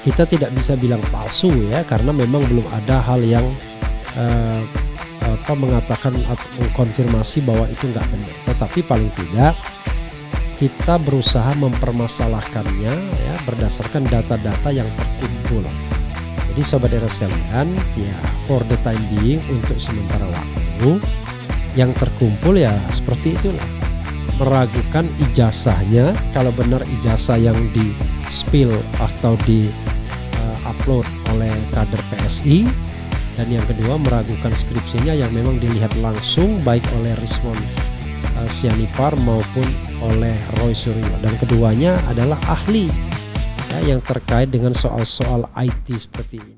kita tidak bisa bilang palsu ya, karena memang belum ada hal yang mengatakan atau mengkonfirmasi bahwa itu nggak benar. Tetapi paling tidak kita berusaha mempermasalahkannya ya berdasarkan data-data yang terkumpul. Jadi sobat era sekalian, ya for the time being, untuk sementara waktu yang terkumpul ya seperti itulah. Meragukan ijazahnya, kalau benar ijazah yang di spill atau di upload oleh kader PSI. Dan yang kedua, meragukan skripsinya yang memang dilihat langsung baik oleh Rismon Sianipar maupun oleh Roy Suryo. Dan keduanya adalah ahli ya, yang terkait dengan soal-soal IT seperti ini.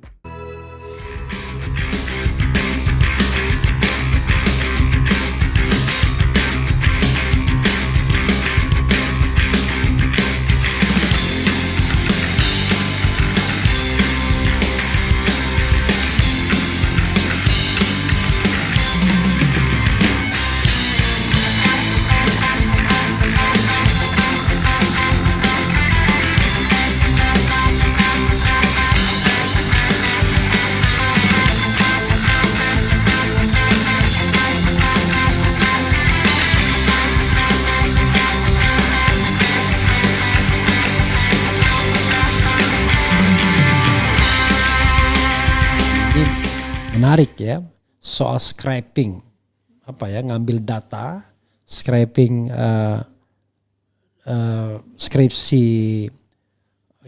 Menarik ya, soal scraping, ngambil data, scraping skripsi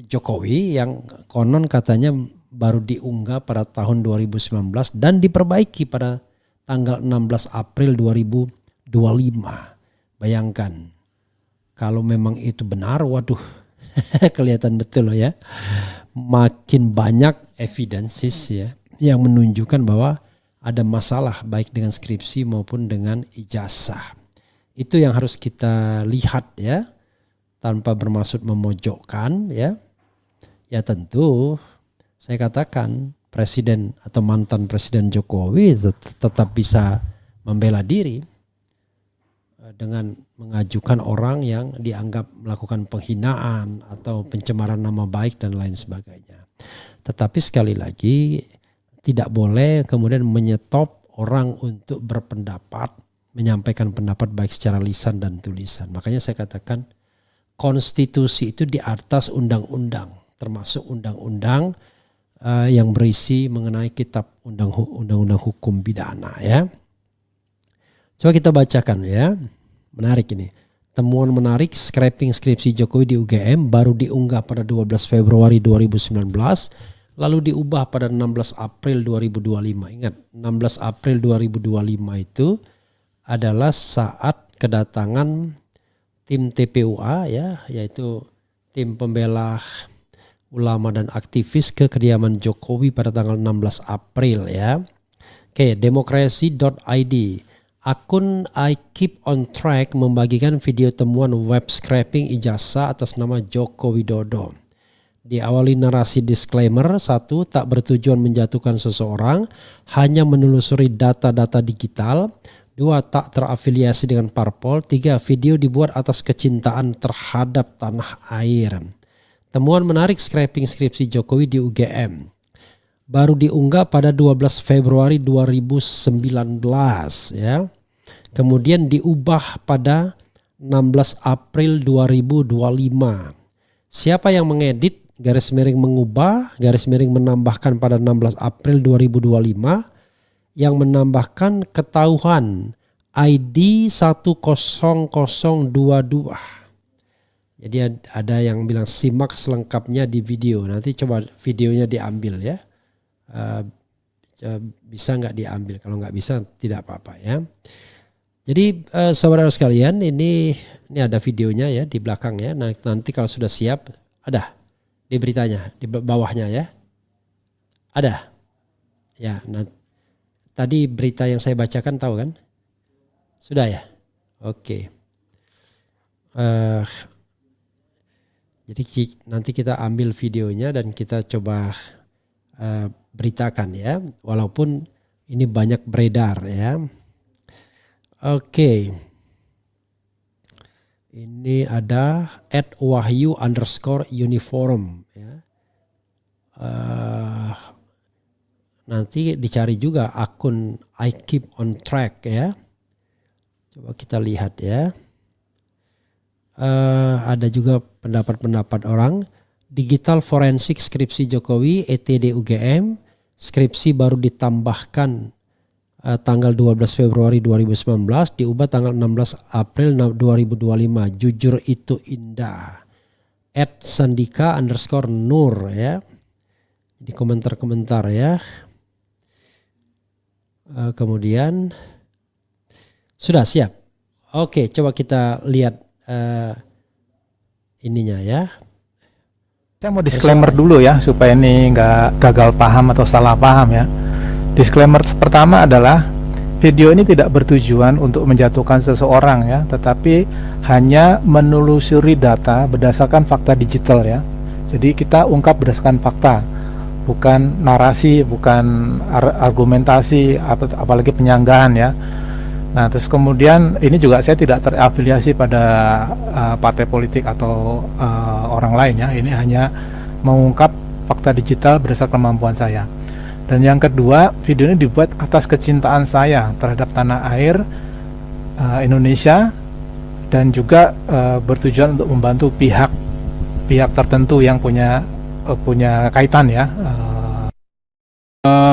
Jokowi yang konon katanya baru diunggah pada tahun 2019 dan diperbaiki pada tanggal 16 April 2025. Bayangkan kalau memang itu benar, waduh kelihatan betul loh ya, makin banyak evidences ya yang menunjukkan bahwa ada masalah baik dengan skripsi maupun dengan ijazah. Itu yang harus kita lihat ya, tanpa bermaksud memojokkan ya. Ya tentu saya katakan presiden atau mantan presiden Jokowi tetap bisa membela diri dengan mengajukan orang yang dianggap melakukan penghinaan atau pencemaran nama baik dan lain sebagainya. Tetapi sekali lagi, tidak boleh kemudian menyetop orang untuk berpendapat, menyampaikan pendapat baik secara lisan dan tulisan. Makanya saya katakan konstitusi itu di atas undang-undang, termasuk undang-undang yang berisi mengenai kitab undang-undang hukum pidana ya. Coba kita bacakan ya, menarik ini. Temuan menarik, scraping skripsi Jokowi di UGM baru diunggah pada 12 Februari 2019. Lalu diubah pada 16 April 2025. Ingat, 16 April 2025 itu adalah saat kedatangan tim TPUA ya, yaitu tim pembela ulama dan aktivis ke kediaman Jokowi pada tanggal 16 April ya. Oke, demokrasi.id. Akun I Keep on Track membagikan video temuan web scraping ijazah atas nama Joko Widodo. Diawali narasi disclaimer, 1. Tak bertujuan menjatuhkan seseorang, hanya menelusuri data-data digital. 2. Tak terafiliasi dengan parpol. 3. Video dibuat atas kecintaan terhadap tanah air. Temuan menarik scraping skripsi Jokowi di UGM. Baru diunggah pada 12 Februari 2019 ya. Kemudian diubah pada 16 April 2025. Siapa yang mengedit, garis miring mengubah, garis miring menambahkan pada 16 April 2025 yang menambahkan ketahuan ID 10022. Jadi ada yang bilang simak selengkapnya di video. Nanti coba videonya diambil ya. Bisa nggak diambil? Kalau nggak bisa tidak apa-apa ya. Jadi saudara sekalian, ini ada videonya ya di belakang ya. Nanti kalau sudah siap ada di beritanya, di bawahnya ya. Ada. Ya, tadi berita yang saya bacakan tahu kan? Sudah ya? Oke. Jadi nanti kita ambil videonya dan kita coba beritakan ya. Walaupun ini banyak beredar ya. Oke. Ini ada @wahyu_uniform ya. nanti dicari juga akun I Keep on Track ya. Coba kita lihat ya. Ada juga pendapat-pendapat orang. Digital Forensik Skripsi Jokowi ETD UGM. Skripsi baru ditambahkan tanggal 12 Februari 2019, diubah tanggal 16 April 2025. Jujur itu indah. @sandika_nur ya. Di komentar-komentar ya. Kemudian sudah siap. Oke, coba kita lihat ininya ya. Saya mau disclaimer dulu ya, supaya ini nggak gagal paham atau salah paham ya. Disclaimer pertama adalah video ini tidak bertujuan untuk menjatuhkan seseorang ya, tetapi hanya menelusuri data berdasarkan fakta digital ya. Jadi kita ungkap berdasarkan fakta, bukan narasi, bukan argumentasi, apalagi penyanggahan ya. Nah, terus kemudian ini juga saya tidak terafiliasi pada partai politik atau orang lain ya. Ini hanya mengungkap fakta digital berdasarkan kemampuan saya. Dan yang kedua, video ini dibuat atas kecintaan saya terhadap tanah air Indonesia, dan juga bertujuan untuk membantu pihak tertentu yang punya kaitan ya.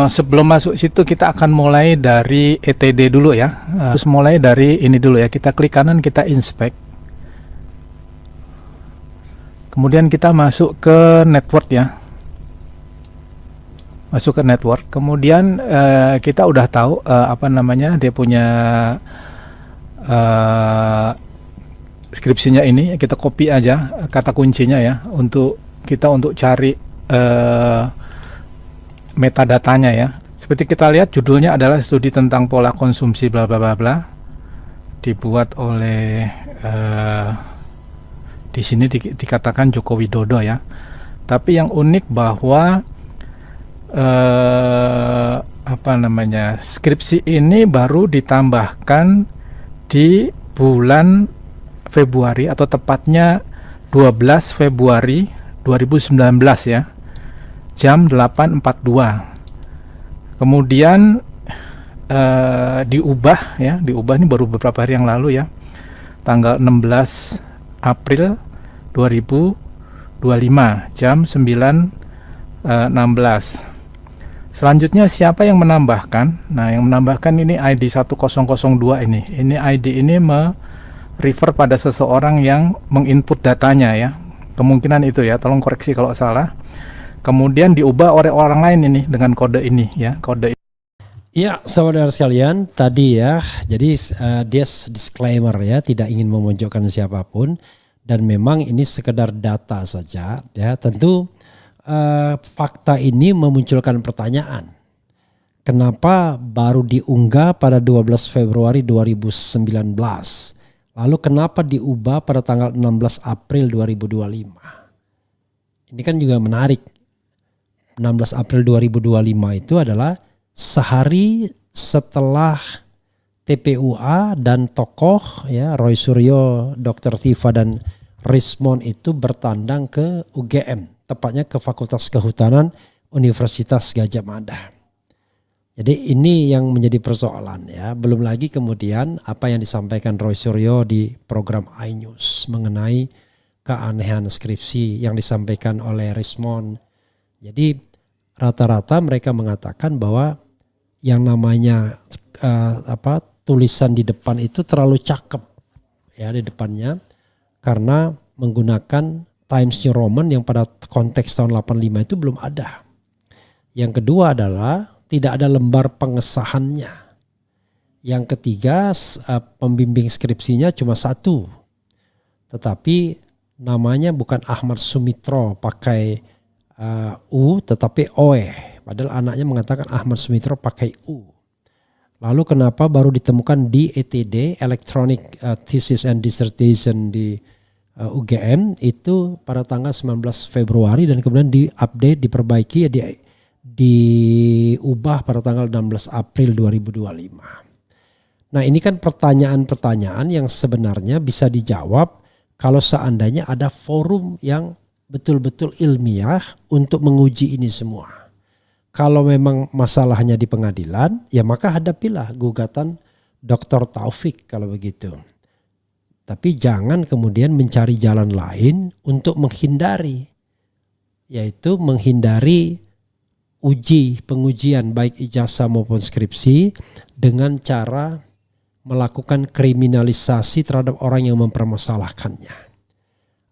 Sebelum masuk situ, kita akan mulai dari ETD dulu ya. Terus mulai dari ini dulu ya. Kita klik kanan, kita inspect. Kemudian kita masuk ke network ya. Masuk ke network. Kemudian kita udah tahu dia punya skripsinya ini. Kita copy aja kata kuncinya ya untuk cari metadatanya ya. Seperti kita lihat, judulnya adalah studi tentang pola konsumsi bla bla bla bla, dibuat oleh di sini dikatakan Joko Widodo ya. Tapi yang unik bahwa skripsi ini baru ditambahkan di bulan Februari, atau tepatnya 12 Februari 2019 ya, jam 8.42. Kemudian diubah ini baru beberapa hari yang lalu ya, tanggal 16 April 2025 jam 9.16. Selanjutnya siapa yang menambahkan? Nah, yang menambahkan ini ID 1002 ini. Ini ID ini refer pada seseorang yang menginput datanya ya. Kemungkinan itu ya, tolong koreksi kalau salah. Kemudian diubah oleh orang lain ini dengan kode ini ya, kode. Ya, saudara sekalian, tadi ya, jadi dia disclaimer ya, tidak ingin memojokkan siapapun, dan memang ini sekedar data saja ya. Tentu fakta ini memunculkan pertanyaan. Kenapa baru diunggah pada 12 Februari 2019? Lalu kenapa diubah pada tanggal 16 April 2025? Ini kan juga menarik. 16 April 2025 itu adalah sehari setelah TPUA dan tokoh ya, Roy Suryo, Dr. Tifa dan Rismon itu bertandang ke UGM, tepatnya ke Fakultas Kehutanan Universitas Gadjah Mada. Jadi ini yang menjadi persoalan ya. Belum lagi kemudian apa yang disampaikan Roy Suryo di program iNews mengenai keanehan skripsi yang disampaikan oleh Rismon. Jadi rata-rata mereka mengatakan bahwa yang namanya tulisan di depan itu terlalu cakep ya di depannya, karena menggunakan Times New Roman yang pada konteks tahun 85 itu belum ada. Yang kedua adalah tidak ada lembar pengesahannya. Yang ketiga, pembimbing skripsinya cuma satu, tetapi namanya bukan Ahmad Sumitro pakai U tetapi OE. Padahal anaknya mengatakan Ahmad Sumitro pakai U. Lalu kenapa baru ditemukan di ETD, Electronic Thesis and Dissertation di UGM itu pada tanggal 19 Februari dan kemudian diupdate, diperbaiki, diubah pada tanggal 16 April 2025. Nah, ini kan pertanyaan-pertanyaan yang sebenarnya bisa dijawab kalau seandainya ada forum yang betul-betul ilmiah untuk menguji ini semua. Kalau memang masalahnya di pengadilan, ya maka hadapilah gugatan Dr. Taufik kalau begitu. Tapi jangan kemudian mencari jalan lain untuk menghindari, yaitu menghindari pengujian baik ijazah maupun skripsi dengan cara melakukan kriminalisasi terhadap orang yang mempermasalahkannya.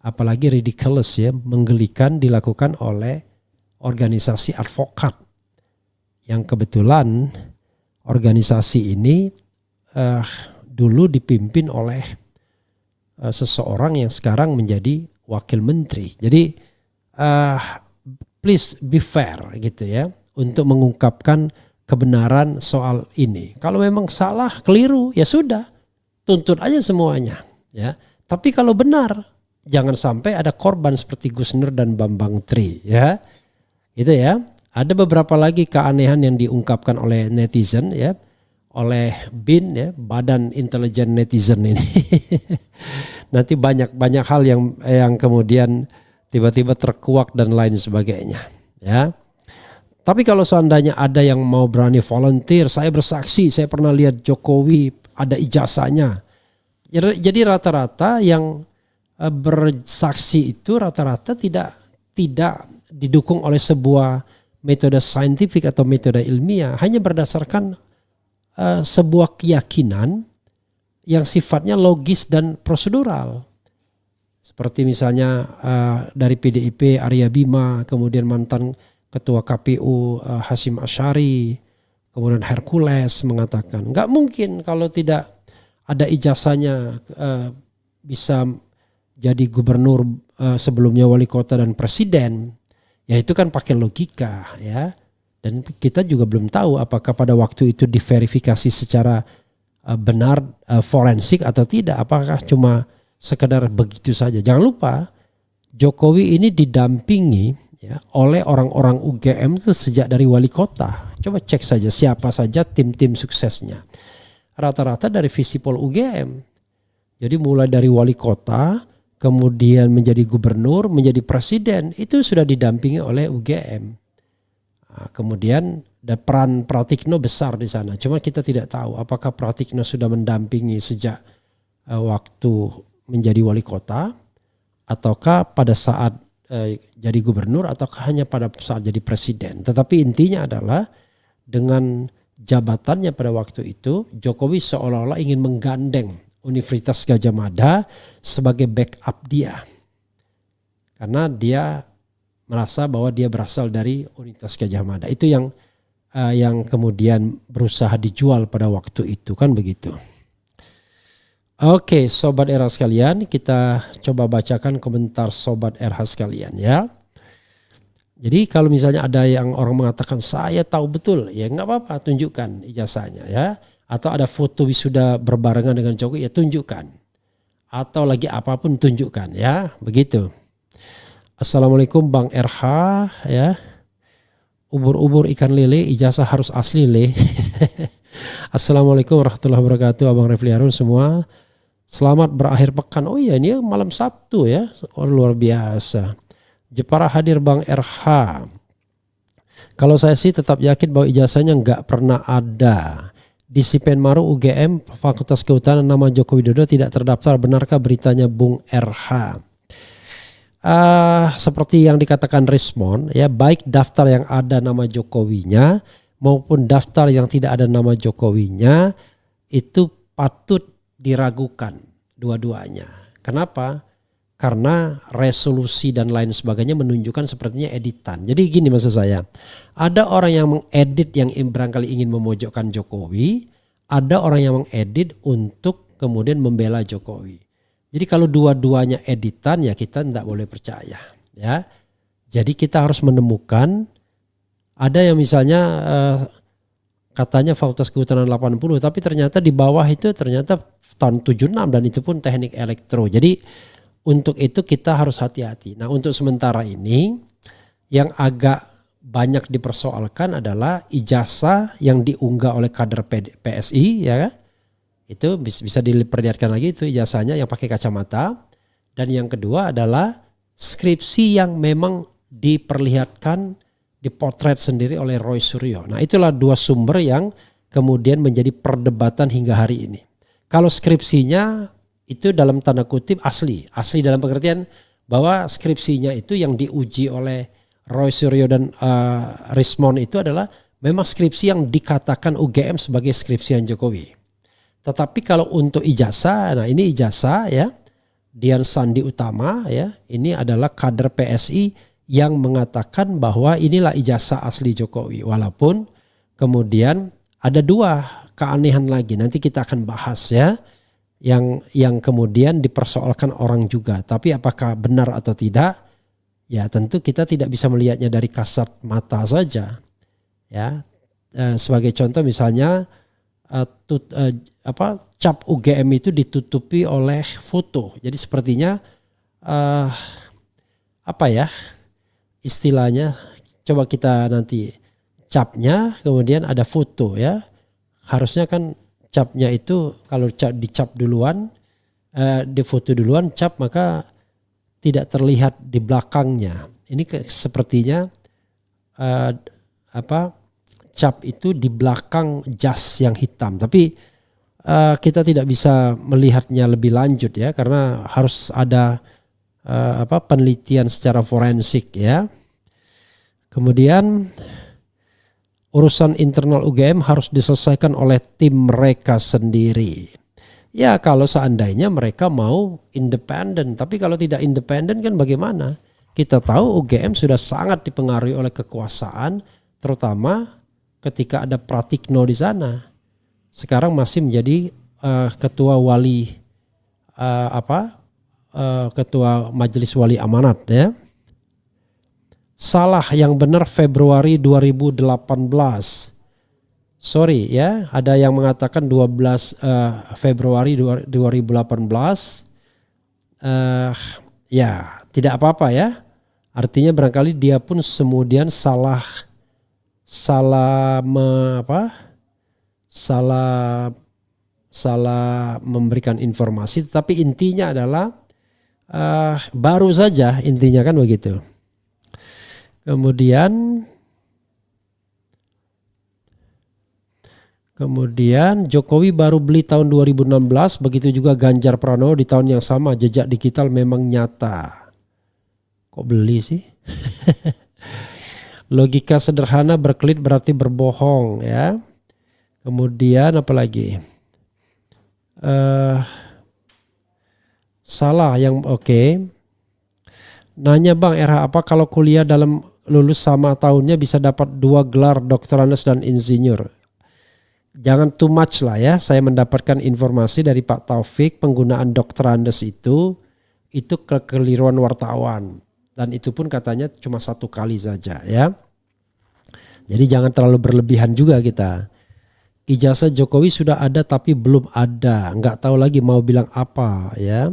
Apalagi ridiculous ya, menggelikan dilakukan oleh organisasi advokat yang kebetulan organisasi ini dulu dipimpin oleh seseorang yang sekarang menjadi wakil menteri. Jadi please be fair gitu ya untuk mengungkapkan kebenaran soal ini. Kalau memang salah, keliru, ya sudah, tuntut aja semuanya ya. Tapi kalau benar, jangan sampai ada korban seperti Gus Nur dan Bambang Tri ya. Itu ya. Ada beberapa lagi keanehan yang diungkapkan oleh netizen ya, oleh BIN ya, Badan Intelijen Netizen ini. Nanti banyak hal yang kemudian tiba-tiba terkuak dan lain sebagainya ya. Tapi kalau seandainya ada yang mau berani volunteer, saya bersaksi, saya pernah lihat Jokowi ada ijazahnya. Jadi rata-rata yang bersaksi itu rata-rata tidak didukung oleh sebuah metode saintifik atau metode ilmiah, hanya berdasarkan sebuah keyakinan yang sifatnya logis dan prosedural. Seperti misalnya dari PDIP Arya Bima, kemudian mantan Ketua KPU Hasyim Asyari, kemudian Hercules mengatakan nggak mungkin kalau tidak ada ijazahnya bisa jadi gubernur, sebelumnya wali kota dan presiden. Ya itu kan pakai logika ya. Dan kita juga belum tahu apakah pada waktu itu diverifikasi secara benar forensik atau tidak. Apakah cuma sekedar begitu saja. Jangan lupa Jokowi ini didampingi ya, oleh orang-orang UGM itu sejak dari wali kota. Coba cek saja siapa saja tim-tim suksesnya. Rata-rata dari Visipol UGM. Jadi mulai dari wali kota, kemudian menjadi gubernur, menjadi presiden, itu sudah didampingi oleh UGM. Nah, kemudian peran Pratikno besar di sana. Cuma kita tidak tahu apakah Pratikno sudah mendampingi sejak waktu menjadi wali kota, ataukah pada saat jadi gubernur, ataukah hanya pada saat jadi presiden. Tetapi intinya adalah dengan jabatannya pada waktu itu, Jokowi seolah-olah ingin menggandeng Universitas Gadjah Mada sebagai backup dia. Karena dia merasa bahwa dia berasal dari Universitas Gadjah Mada. Itu yang kemudian berusaha dijual pada waktu itu, kan begitu. Oke, Sobat RH sekalian, kita coba bacakan komentar Sobat RH sekalian ya. Jadi kalau misalnya ada yang orang mengatakan saya tahu betul, ya nggak apa-apa, tunjukkan ijazahnya ya. Atau ada foto wisuda berbarengan dengan Jokowi, ya tunjukkan. Atau lagi apapun tunjukkan ya, begitu. Assalamualaikum Bang RH ya. Ubur-ubur ikan lele, ijazah harus asli le. Assalamualaikum warahmatullahi wabarakatuh Abang Refli Harun semua. Selamat berakhir pekan. Oh iya, ini malam Sabtu ya. Oh, luar biasa. Jepara hadir Bang RH. Kalau saya sih tetap yakin bahwa ijazahnya nggak pernah ada. Di Sipenmaru UGM Fakultas Kehutanan nama Joko Widodo tidak terdaftar. Benarkah beritanya Bung RH? Seperti yang dikatakan Rismon ya, baik daftar yang ada nama Jokowinya maupun daftar yang tidak ada nama Jokowinya itu patut diragukan dua-duanya. Kenapa? Karena resolusi dan lain sebagainya menunjukkan sepertinya editan. Jadi gini maksud saya, ada orang yang mengedit yang barangkali ingin memojokkan Jokowi, ada orang yang mengedit untuk kemudian membela Jokowi. Jadi kalau dua-duanya editan ya kita tidak boleh percaya ya. Jadi kita harus menemukan, ada yang misalnya katanya Fakultas Kehutanan 80, tapi ternyata di bawah itu ternyata tahun 76 dan itu pun teknik elektro. Jadi untuk itu kita harus hati-hati. Nah untuk sementara ini yang agak banyak dipersoalkan adalah ijazah yang diunggah oleh kader PSI ya. Itu bisa diperlihatkan lagi itu ijazahnya yang pakai kacamata. Dan yang kedua adalah skripsi yang memang diperlihatkan, dipotret sendiri oleh Roy Suryo. Nah, itulah dua sumber yang kemudian menjadi perdebatan hingga hari ini. Kalau skripsinya itu dalam tanda kutip asli dalam pengertian bahwa skripsinya itu yang diuji oleh Roy Suryo dan Rismond itu adalah memang skripsi yang dikatakan UGM sebagai skripsian Jokowi. Tetapi kalau untuk ijazah, nah ini ijazah ya, Dian Sandi Utama ya, ini adalah kader PSI yang mengatakan bahwa inilah ijazah asli Jokowi. Walaupun kemudian ada dua keanehan lagi, nanti kita akan bahas ya, yang kemudian dipersoalkan orang juga. Tapi apakah benar atau tidak? Ya tentu kita tidak bisa melihatnya dari kasat mata saja. Ya, sebagai contoh misalnya cap UGM itu ditutupi oleh foto. Jadi sepertinya istilahnya, coba kita nanti capnya kemudian ada foto ya. Harusnya kan capnya itu kalau dicap duluan, difoto duluan cap, maka tidak terlihat di belakangnya. Ini sepertinya cap itu di belakang jas yang hitam. Tapi kita tidak bisa melihatnya lebih lanjut ya, karena harus ada penelitian secara forensik ya. Kemudian urusan internal UGM harus diselesaikan oleh tim mereka sendiri. Ya kalau seandainya mereka mau independen, tapi kalau tidak independen kan bagaimana? Kita tahu UGM sudah sangat dipengaruhi oleh kekuasaan, terutama ketika ada Pratikno di sana. Sekarang masih menjadi ketua wali ketua Majelis Wali Amanat ya. Salah yang benar Februari 2018. Sorry ya, ada yang mengatakan 12 Februari 2018. Ya, tidak apa-apa ya. Artinya barangkali dia pun kemudian salah memberikan informasi, tetapi intinya adalah baru saja, intinya kan begitu. Kemudian Jokowi baru beli tahun 2016, begitu juga Ganjar Pranowo di tahun yang sama. Jejak digital memang nyata. Kok beli sih? Logika sederhana berkelit berarti berbohong ya. Kemudian apa lagi? Salah yang oke. Nanya Bang, RH apa kalau kuliah dalam lulus sama tahunnya bisa dapat 2 gelar Dr. Andes dan Insinyur? Jangan too much lah ya. Saya mendapatkan informasi dari Pak Taufik, penggunaan Dr. Andes itu kekeliruan wartawan. Dan itu pun katanya cuma 1 kali saja ya. Jadi jangan terlalu berlebihan juga kita. Ijazah Jokowi sudah ada tapi belum ada. Nggak tahu lagi mau bilang apa ya.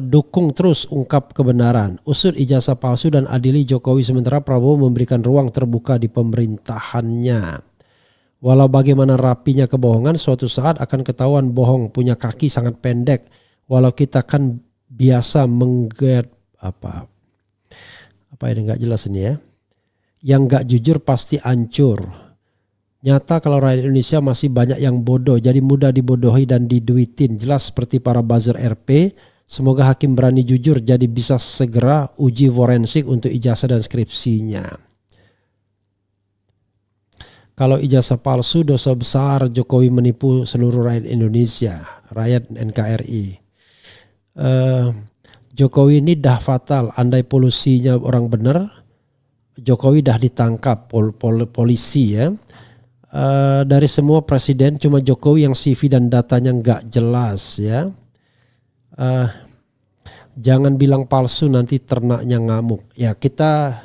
Dukung terus ungkap kebenaran. Usut ijazah palsu dan adili Jokowi, sementara Prabowo memberikan ruang terbuka di pemerintahannya. Walau bagaimana rapinya kebohongan, suatu saat akan ketahuan bohong punya kaki sangat pendek. Walau kita kan biasa apa ini nggak jelas ini ya. Yang nggak jujur pasti hancur. Nyata kalau rakyat Indonesia masih banyak yang bodoh, jadi mudah dibodohi dan diduitin. Jelas seperti para buzzer RP. Semoga hakim berani jujur jadi bisa segera uji forensik untuk ijazah dan skripsinya. Kalau ijazah palsu dosa besar, Jokowi menipu seluruh rakyat Indonesia, rakyat NKRI. Jokowi ini dah fatal, andai polusinya orang benar, Jokowi dah ditangkap polisi ya. Dari semua presiden cuma Jokowi yang CV dan datanya nggak jelas ya. Jangan bilang palsu nanti ternaknya ngamuk. Ya kita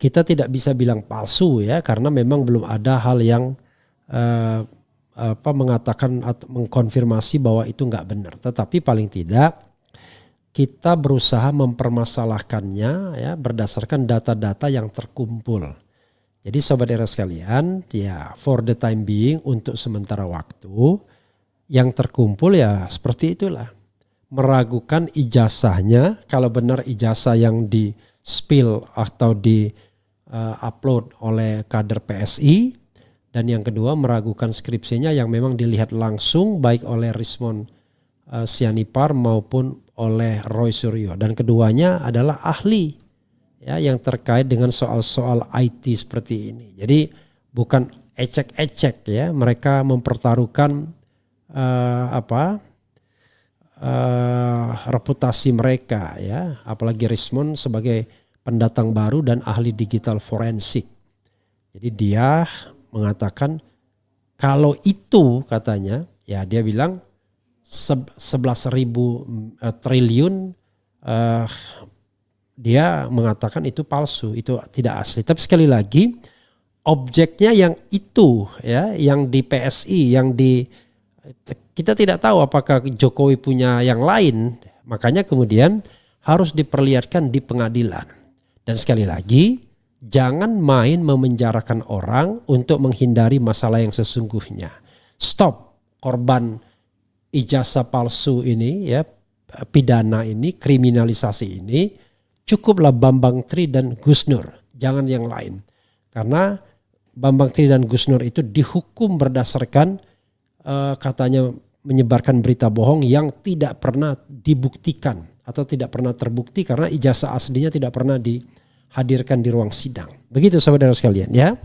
tidak bisa bilang palsu ya, karena memang belum ada hal yang mengatakan atau mengkonfirmasi bahwa itu nggak benar. Tetapi paling tidak kita berusaha mempermasalahkannya ya berdasarkan data-data yang terkumpul. Jadi sobat era sekalian, ya for the time being, untuk sementara waktu yang terkumpul ya seperti itulah. meragukan ijazahnya, kalau benar ijazah yang di spill atau di upload oleh kader PSI, dan yang kedua meragukan skripsinya yang memang dilihat langsung baik oleh Rismond Sianipar maupun oleh Roy Suryo, dan keduanya adalah ahli ya yang terkait dengan soal-soal IT seperti ini. Jadi bukan ecek-ecek ya, mereka mempertaruhkan reputasi mereka ya, apalagi Rismond sebagai pendatang baru dan ahli digital forensik. Jadi dia mengatakan kalau itu katanya ya, dia bilang 11.000 triliun dia mengatakan itu palsu, itu tidak asli. Tapi sekali lagi objeknya yang itu ya, yang di PSI, yang di kita tidak tahu apakah Jokowi punya yang lain, makanya kemudian harus diperlihatkan di pengadilan. Dan sekali lagi jangan main memenjarakan orang untuk menghindari masalah yang sesungguhnya. Stop korban ijazah palsu ini ya, pidana ini, kriminalisasi ini. Cukuplah Bambang Tri dan Gus Nur, jangan yang lain. Karena Bambang Tri dan Gus Nur itu dihukum berdasarkan katanya menyebarkan berita bohong yang tidak pernah dibuktikan atau tidak pernah terbukti karena ijazah aslinya tidak pernah dihadirkan di ruang sidang. Begitu saudara sekalian ya.